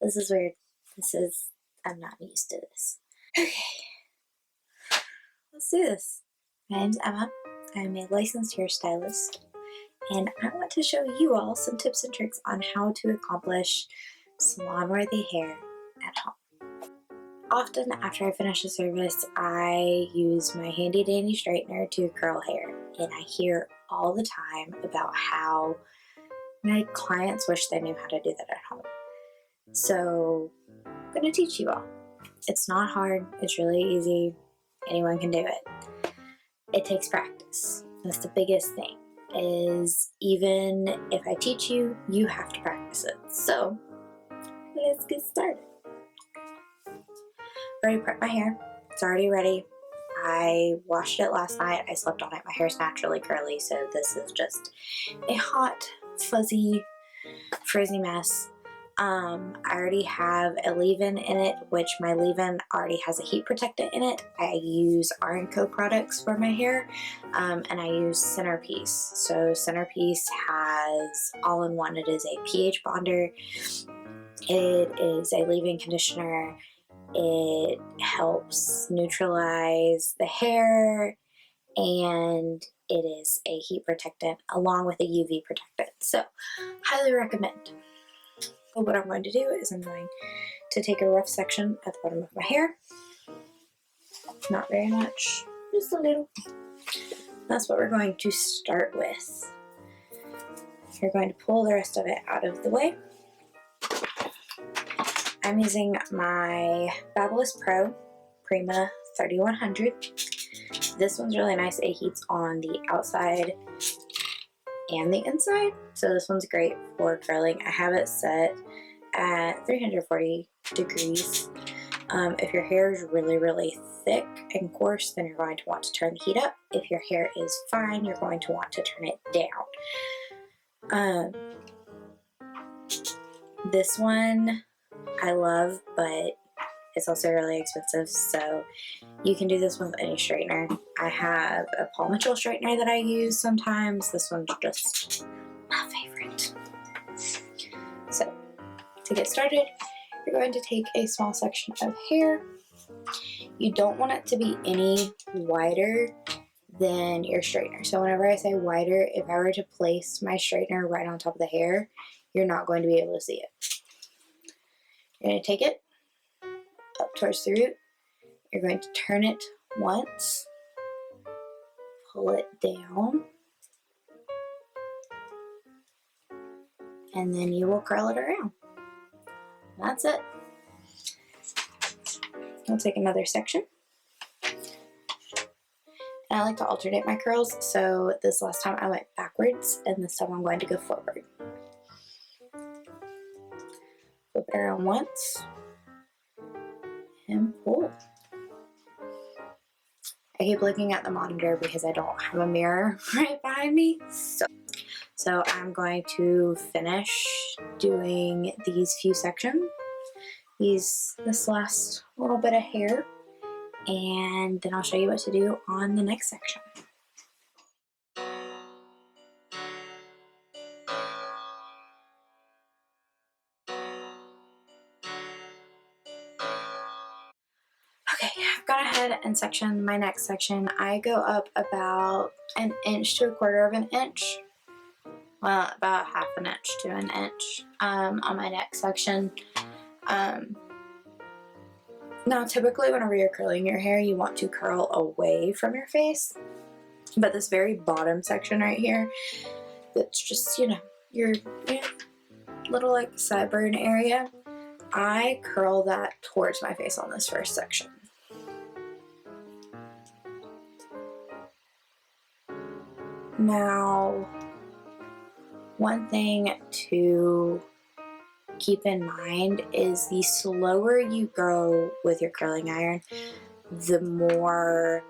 This is weird. I'm not used to this. Okay, let's do this. My name's Emma. I'm a licensed hairstylist, and I want to show you all some tips and tricks on how to accomplish salon-worthy hair at home. Often after I finish a service, I use my handy dandy straightener to curl hair, and I hear all the time about how my clients wish they knew how to do that at home. So I'm going to teach you all. It's not hard, it's really easy, anyone can do it. It takes practice. That's the biggest thing, is even if I teach you, you have to practice it. So let's get started. Already prepped my hair. It's already ready. I washed it last night. I slept on it. My hair's naturally curly, so this is just a hot, fuzzy, frizzy mess. I already have a leave-in in it, which my leave-in already has a heat protectant in it. I use R&Co products for my hair, and I use Centerpiece. So Centerpiece has all-in-one. It is a pH bonder. It is a leave-in conditioner. It helps neutralize the hair, and it is a heat protectant along with a UV protectant. So highly recommend. So what I'm going to do is I'm going to take a rough section at the bottom of my hair. Not very much, just a little. That's what we're going to start with. You're going to pull the rest of it out of the way. I'm using my Fabulous Pro Prima 3100. This one's really nice. It heats on the outside and the inside, so this one's great for curling. I have it set at 340 degrees. If your hair is really thick and coarse, then you're going to want to turn the heat up. If your hair is fine, you're going to want to turn it down. This one I love, but it's also really expensive, so you can do this with any straightener. I have a Paul Mitchell straightener that I use sometimes. This one's just my favorite. So to get started, you're going to take a small section of hair. You don't want it to be any wider than your straightener. So whenever I say wider, if I were to place my straightener right on top of the hair, you're not going to be able to see it. You're going to take it up towards the root. You're going to turn it once, pull it down, and then you will curl it around. That's it. I'll take another section. And I like to alternate my curls, so this last time I went backwards, and this time I'm going to go forward. Flip it around once, and pull. I keep looking at the monitor because I don't have a mirror right behind me. So I'm going to finish doing these few sections, this last little bit of hair, and then I'll show you what to do on the next section. Okay, I've gone ahead and sectioned my next section. I go up about an inch to a quarter of an inch. Well, about half an inch to an inch on my next section. Now, typically whenever you're curling your hair, you want to curl away from your face. But this very bottom section right here, that's just, your little like sideburn area, I curl that towards my face on this first section. Now, one thing to keep in mind is the slower you go with your curling iron, the more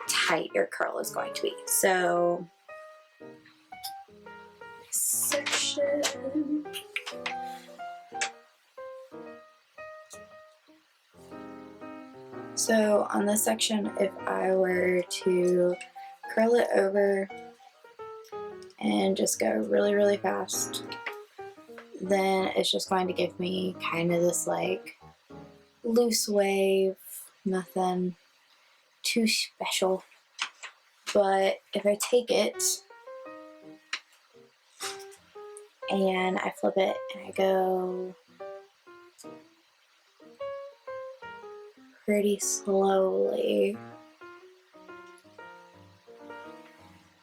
tight your curl is going to be. So, section. So on this section, if I were to curl it over and just go really fast, then it's just going to give me kind of this like loose wave, nothing too special. But if I take it and I flip it and I go pretty slowly,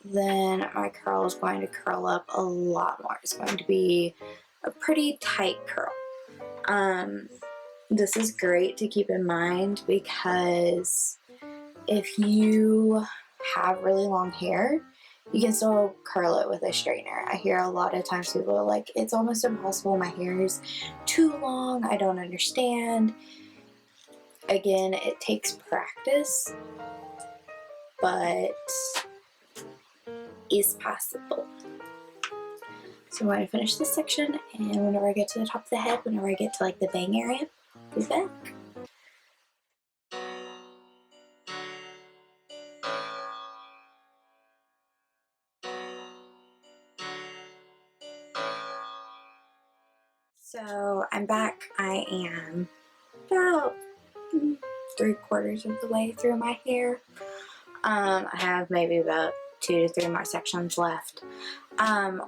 then my curl is going to curl up a lot more. It's going to be a pretty tight curl. This is great to keep in mind because if you have really long hair, you can still curl it with a straightener. I hear a lot of times people are like, it's almost impossible, my hair is too long, I don't understand. Again, it takes practice, but it's possible. So I'm going to finish this section, and whenever I get to the top of the head, whenever I get to like the bang area, be back. So I'm back. I am about 3/4 of the way through my hair. I have maybe about 2 to 3 more sections left.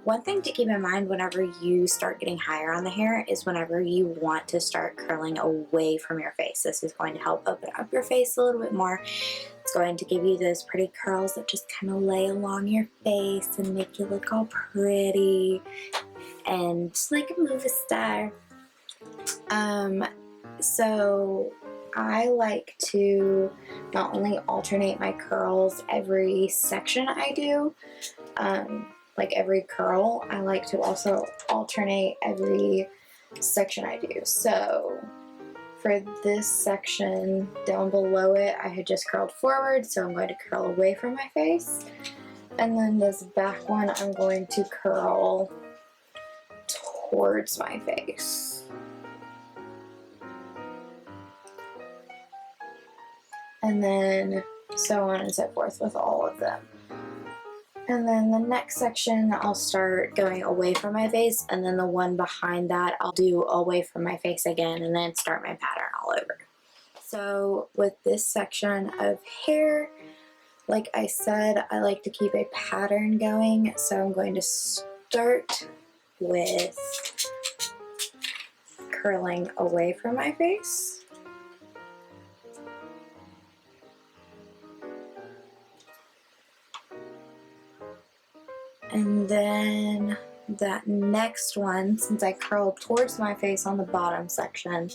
One thing to keep in mind whenever you start getting higher on the hair is whenever you want to start curling away from your face. This is going to help open up your face a little bit more. It's going to give you those pretty curls that just kind of lay along your face and make you look all pretty and just like a movie star. So I like to not only alternate my curls every section I do, like every curl, I like to also alternate every section I do. So for this section down below it, I had just curled forward, so I'm going to curl away from my face. And then this back one, I'm going to curl towards my face. And then so on and so forth with all of them. And then the next section, I'll start going away from my face, and then the one behind that, I'll do away from my face again, and then start my pattern all over. So with this section of hair, like I said, I like to keep a pattern going, so I'm going to start with curling away from my face. And then that next one, since I curled towards my face on the bottom section,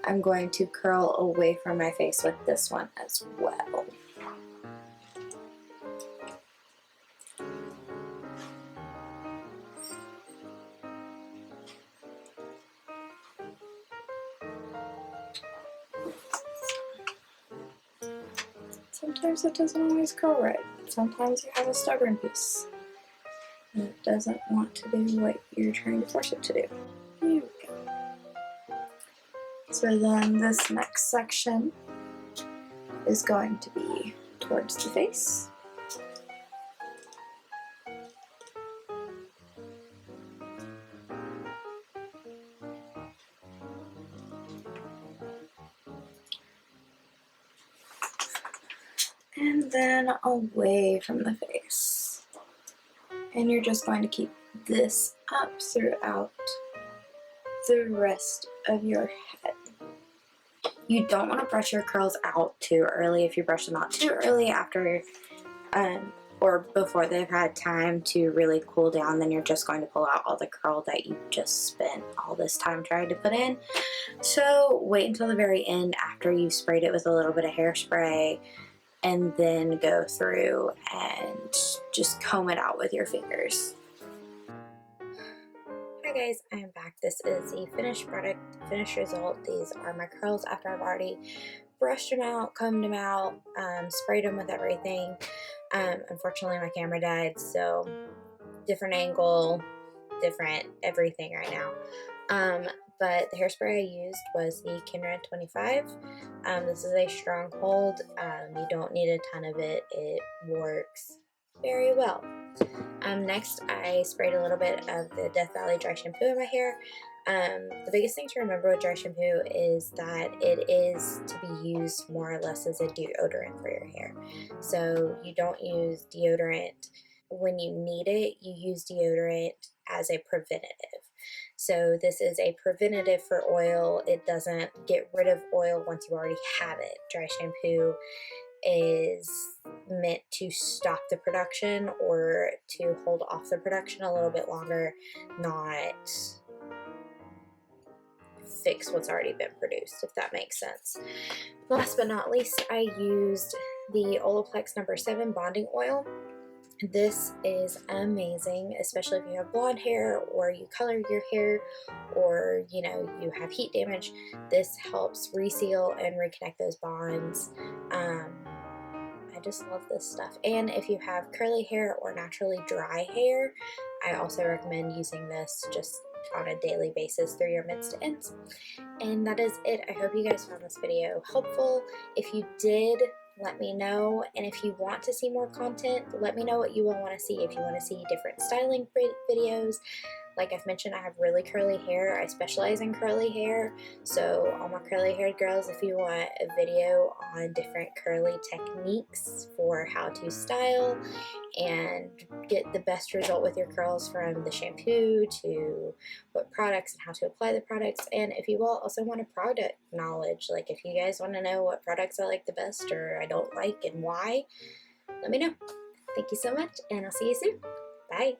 I'm going to curl away from my face with this one as well. Sometimes it doesn't always curl right. Sometimes you have a stubborn piece and it doesn't want to do what you're trying to force it to do. Here we go. So then this next section is going to be towards the face. And then away from the face. And you're just going to keep this up throughout the rest of your head. You don't want to brush your curls out too early. If you brush them out too early after or before they've had time to really cool down, then you're just going to pull out all the curl that you just spent all this time trying to put in. So wait until the very end after you've sprayed it with a little bit of hairspray, and then go through and just comb it out with your fingers. Hi guys, I am back. This is the finished product, finished result. These are my curls after I've already brushed them out, combed them out, sprayed them with everything. Unfortunately my camera died, so different angle, different everything right now. But the hairspray I used was the Kinrad 25. This is a strong hold. You don't need a ton of it. It works very well. Next, I sprayed a little bit of the Death Valley dry shampoo in my hair. The biggest thing to remember with dry shampoo is that it is to be used more or less as a deodorant for your hair. So you don't use deodorant when you need it, you use deodorant as a preventative. So this is a preventative for oil. It doesn't get rid of oil once you already have it. Dry shampoo is meant to stop the production or to hold off the production a little bit longer, not fix what's already been produced, if that makes sense. Last but not least, I used the Olaplex number 7 bonding oil. This is amazing, especially if you have blonde hair or you color your hair or you have heat damage. This helps reseal and reconnect those bonds. I just love this stuff. And if you have curly hair or naturally dry hair, I also recommend using this just on a daily basis through your mids to ends. And that is it. I hope you guys found this video helpful. If you did, let me know. And if you want to see more content, let me know what you will want to see. If you want to see different styling videos, like I've mentioned, I have really curly hair. I specialize in curly hair. So all my curly haired girls, if you want a video on different curly techniques for how to style and get the best result with your curls, from the shampoo to what products and how to apply the products. And if you will also want a product knowledge, like if you guys want to know what products I like the best or I don't like and why, let me know. Thank you so much, and I'll see you soon. Bye.